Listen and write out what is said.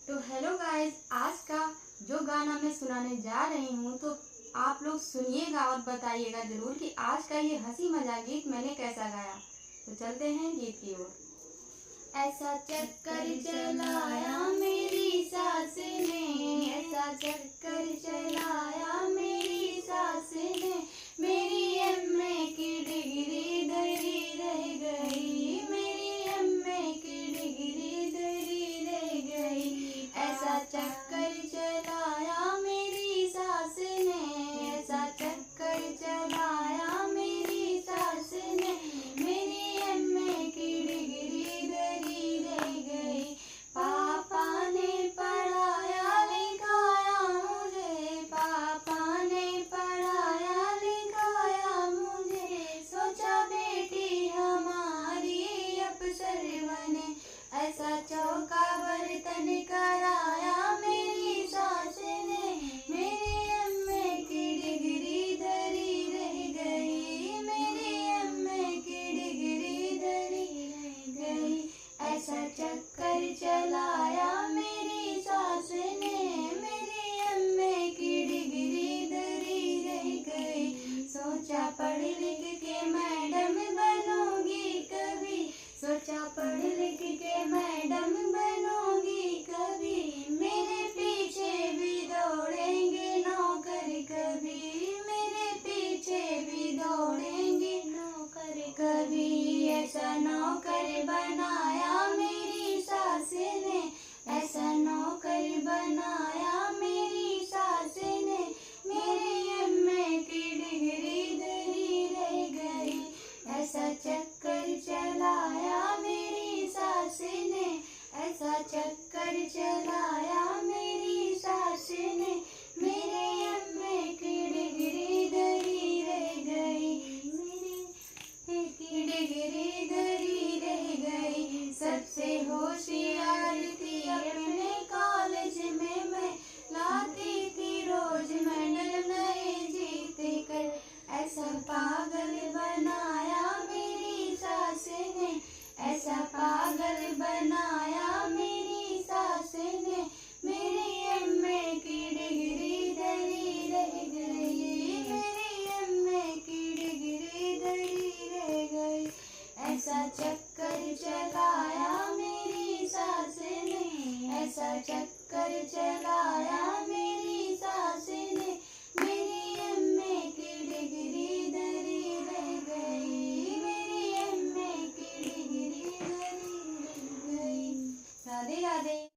तो hello guys, आज का जो गाना मैं सुनाने जा रही हूँ तो आप लोग सुनिएगा और बताइएगा जरूर कि आज का ये हंसी मजाक गीत मैंने कैसा गाया। तो चलते हैं गीत की ओर। ऐसा चक्कर चलाया मेरी सास ने, ऐसा चक्कर चलाया मेरी सास ने, मेरी एमए की डिग्री धरी रह गई, मेरी एमए की डिग्री धरी रह गई। ऐसा चक्कर चलाया मेरी सास ने, ऐसा चक्कर चलाया मेरी सास ने, मेरी एमए की डिग्री धरी रह गई। पापा ने पढ़ाया लिखाया मुझे, पापा ने पढ़ाया लिखाया मुझे, सोचा बेटी हमारी अफसर बने। ऐसा चौका बर्तन कराया मेरी सास ने, मेरी एमए की डिग्री धरी रह गई, मेरी एमए की डिग्री धरी रह गई। ऐसा चक्कर चलाया मेरी सास ने, मेरी एमए की डिग्री धरी रह गई। सोचा पढ़ लिख के मैडम बनूंगी कभी, सोचा पढ़ लिख के मैडम बनूंगी कभी, मेरे पीछे भी दौड़ेंगे नौकर कभी, मेरे पीछे भी दौड़ेंगे नौकर कभी। ऐसा नौकर बनाया मेरी सास ने, ऐसा नौकर बनाया मेरी सास ने, मेरी एमए की डिग्री धरी रह गई। ऐसा चक्कर चलाया मेरी सास ने, ऐसा चक्कर चलाया मेरी सास ने, मेरे एमए की डिग्री धरी रह गई, मेरी की डिग्री धरी रह गई। सबसे होशियार थी अपने कॉलेज में मैं, लाती थी रोज मेडल नए जीत कर। ऐसा पागल बनाया मेरी सास ने, ऐसा पागल बनाया मेरी सास ने, मेरी एमए की डिग्री धरी रह गई, मेरी एमए की डिग्री धरी रह गई। ऐसा चक्कर चलाया मेरी सास ने, ऐसा चक्कर चलाया मेरी